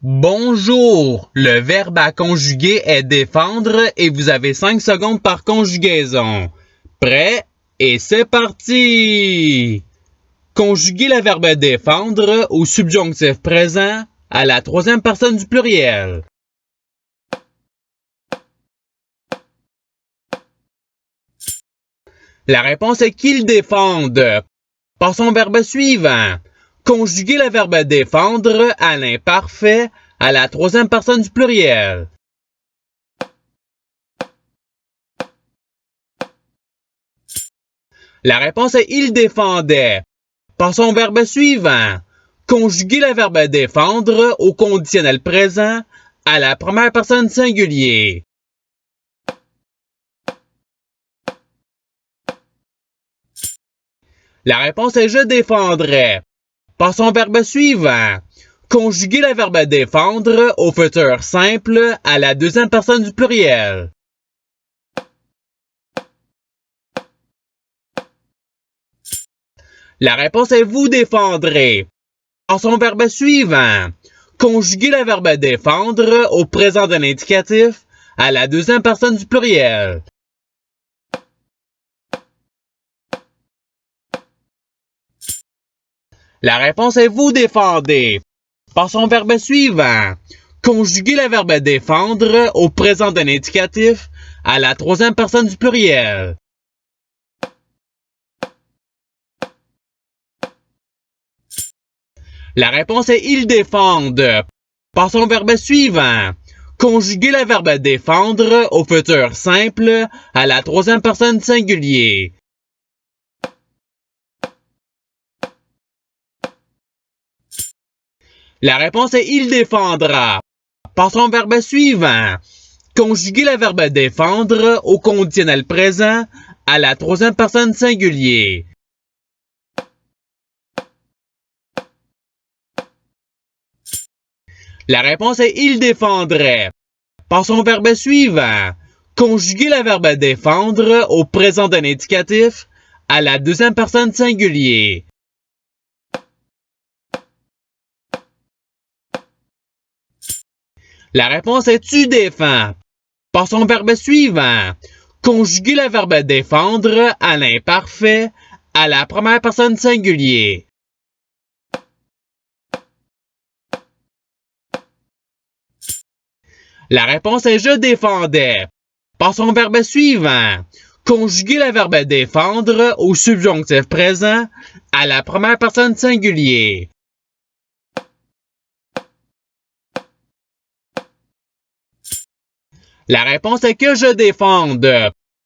Bonjour! Le verbe à conjuguer est défendre et vous avez 5 secondes par conjugaison. Prêt? Et c'est parti! Conjuguez le verbe défendre au subjonctif présent à la troisième personne du pluriel. La réponse est qu'ils défendent. Passons au verbe suivant. Conjuguez le verbe défendre à l'imparfait à la troisième personne du pluriel. La réponse est il défendait. Passons au verbe suivant. Conjuguez le verbe défendre au conditionnel présent à la première personne singulier. La réponse est je défendrais. Passons au verbe suivant. Conjuguez le verbe défendre au futur simple à la deuxième personne du pluriel. La réponse est vous défendrez. Passons au verbe suivant. Conjuguez le verbe défendre au présent de l'indicatif à la deuxième personne du pluriel. La réponse est vous défendez. Passons au verbe suivant. Conjuguez le verbe défendre au présent d'un indicatif à la troisième personne du pluriel. La réponse est ils défendent. Passons au verbe suivant. Conjuguez le verbe défendre au futur simple à la troisième personne singulier. La réponse est il défendra. Passons au verbe suivant. Conjuguez le verbe défendre au conditionnel présent à la troisième personne singulier. La réponse est il défendrait. Passons au verbe suivant. Conjuguez le verbe défendre au présent d'un indicatif à la deuxième personne singulier. La réponse est tu défends. Passons au verbe suivant. Conjuguez le verbe défendre à l'imparfait à la première personne singulier. La réponse est je défendais. Passons au verbe suivant. Conjuguez le verbe défendre au subjonctif présent à la première personne singulier. La réponse est que je défende.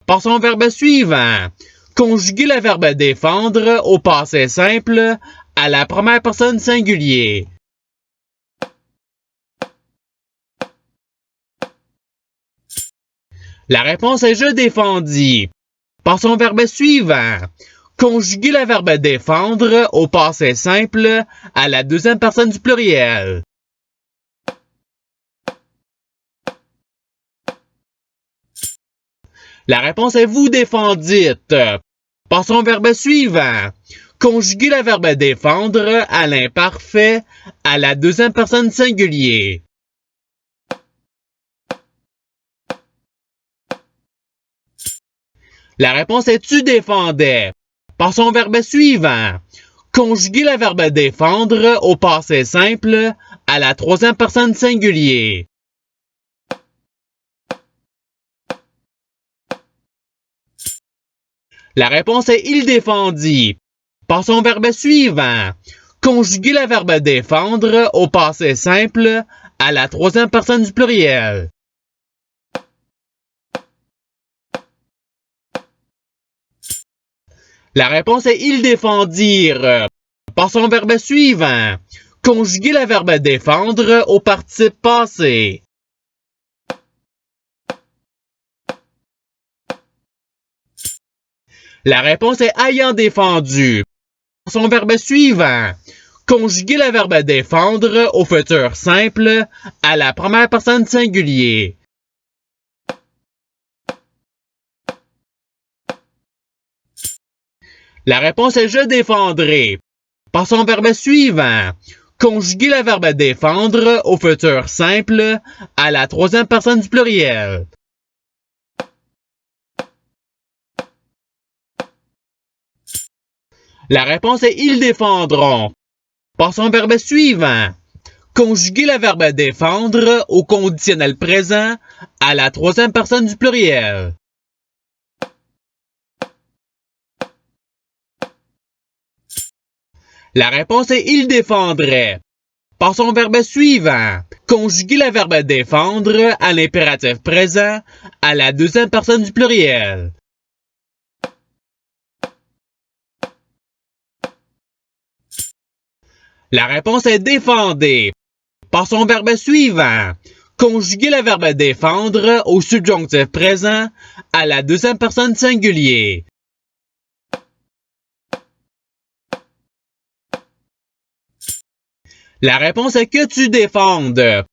Passons au verbe suivant. Conjuguez le verbe défendre au passé simple à la première personne singulier. La réponse est je défendis. Passons au verbe suivant. Conjuguez le verbe défendre au passé simple à la deuxième personne du pluriel. La réponse est vous défendîtes. Passons au verbe suivant. Conjuguez le verbe défendre à l'imparfait à la deuxième personne singulier. La réponse est tu défendais. Passons au verbe suivant. Conjuguez le verbe défendre au passé simple à la troisième personne singulier. La réponse est il défendit. Passons au verbe suivant. Conjuguez le verbe défendre au passé simple à la troisième personne du pluriel. La réponse est ils défendirent. Passons au verbe suivant. Conjuguez le verbe défendre au participe passé. La réponse est ayant défendu. Passons au verbe suivant. Conjuguez le verbe défendre au futur simple à la première personne singulier. La réponse est je défendrai. Passons au verbe suivant. Conjuguer le verbe défendre au futur simple à la troisième personne du pluriel. La réponse est ils défendront. Passons au verbe suivant. Conjuguer le verbe défendre au conditionnel présent à la troisième personne du pluriel. La réponse est ils défendraient. Passons au verbe suivant. Conjuguer le verbe défendre à l'impératif présent à la deuxième personne du pluriel. La réponse est défendez. Passons au verbe suivant. Conjuguer le verbe défendre au subjonctif présent à la deuxième personne singulier. La réponse est que tu défendes.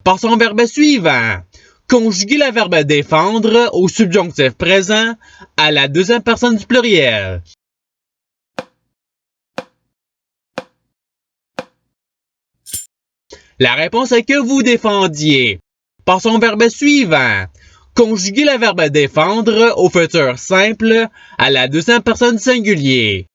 Passons au verbe suivant. Conjuguer le verbe défendre au subjonctif présent à la deuxième personne du pluriel. La réponse est que vous défendiez. Passons au verbe suivant. Conjuguer le verbe défendre au futur simple à la deuxième personne singulier.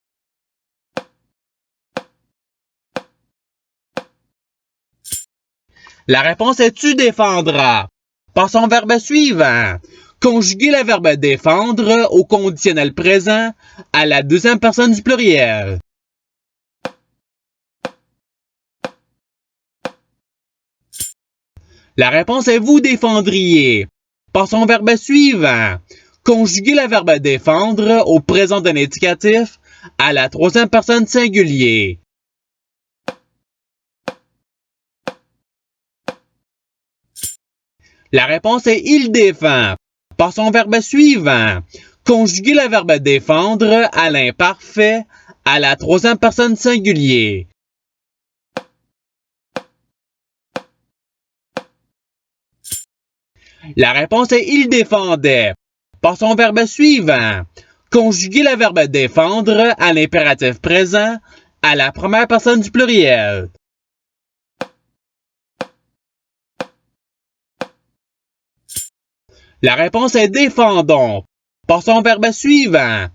La réponse est tu défendras. Passons au verbe suivant. Conjuguer le verbe défendre au conditionnel présent à la deuxième personne du pluriel. La réponse est vous défendriez. Passons au verbe suivant. Conjuguer le verbe défendre au présent d'un indicatif à la troisième personne singulier. La réponse est il défend. Passons au verbe suivant. Conjuguer le verbe défendre à l'imparfait à la troisième personne singulier. La réponse est il défendait. Passons au verbe suivant. Conjuguer le verbe défendre à l'impératif présent à la première personne du pluriel. La réponse est défendons. Passons au verbe suivant.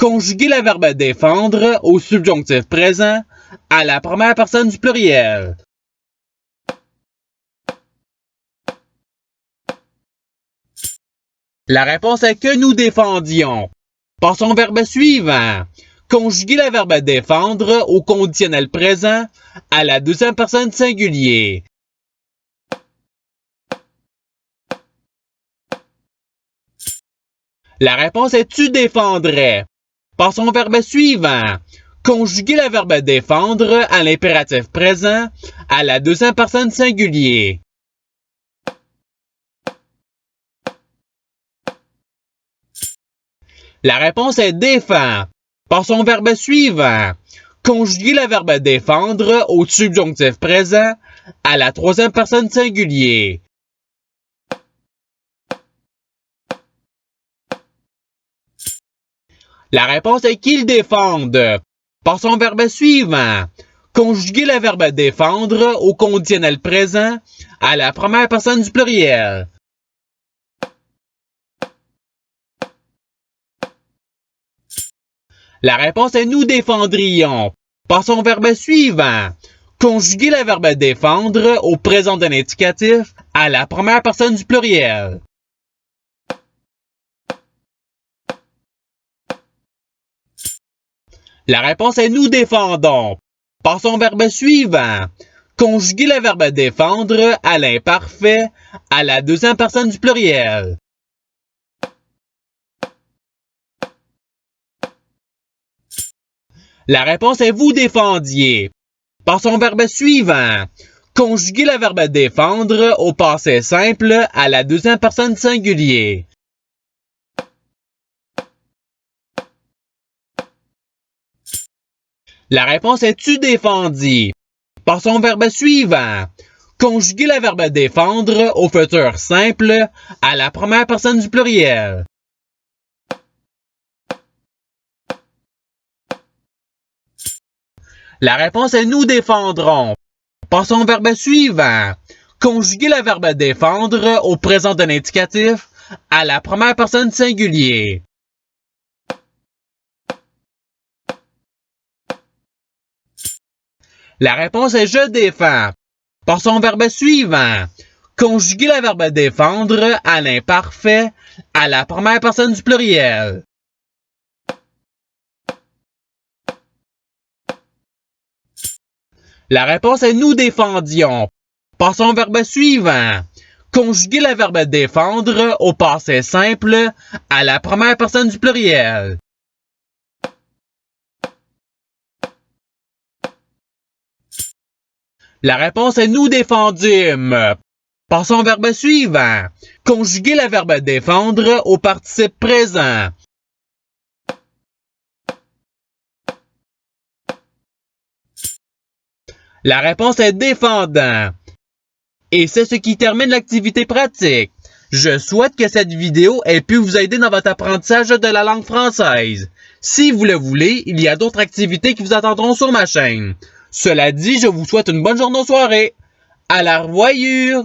Conjuguer le verbe défendre au subjonctif présent à la première personne du pluriel. La réponse est que nous défendions. Passons au verbe suivant. Conjuguer le verbe défendre au conditionnel présent à la deuxième personne singulier. La réponse est tu défendrais. Passons au verbe suivant. Conjuguer le verbe défendre à l'impératif présent à la deuxième personne singulier. La réponse est défend. Passons au verbe suivant. Conjuguer le verbe défendre au subjonctif présent à la troisième personne singulier. La réponse est qu'ils défendent. Passons au verbe suivant. Conjuguer le verbe défendre au conditionnel présent à la première personne du pluriel. La réponse est nous défendrions. Passons au verbe suivant. Conjuguer le verbe défendre au présent d'un indicatif à la première personne du pluriel. La réponse est nous défendons. Passons au verbe suivant. Conjuguer le verbe défendre à l'imparfait à la deuxième personne du pluriel. La réponse est vous défendiez. Passons au verbe suivant. Conjuguer le verbe défendre au passé simple à la deuxième personne singulier. La réponse est tu défendis. Passons au verbe suivant. Conjuguer le verbe défendre au futur simple à la première personne du pluriel. La réponse est nous défendrons. Passons au verbe suivant. Conjuguer le verbe défendre au présent de l'indicatif à la première personne singulier. La réponse est je défends. Passons au verbe suivant. Conjuguer le verbe défendre à l'imparfait à la première personne du pluriel. La réponse est nous défendions. Passons au verbe suivant. Conjuguer le verbe défendre au passé simple à la première personne du pluriel. La réponse est nous défendîmes. Passons au verbe suivant. Conjuguer le verbe défendre au participe présent. La réponse est défendant. Et c'est ce qui termine l'activité pratique. Je souhaite que cette vidéo ait pu vous aider dans votre apprentissage de la langue française. Si vous le voulez, il y a d'autres activités qui vous attendront sur ma chaîne. Cela dit, je vous souhaite une bonne journée ou soirée. À la revoyure!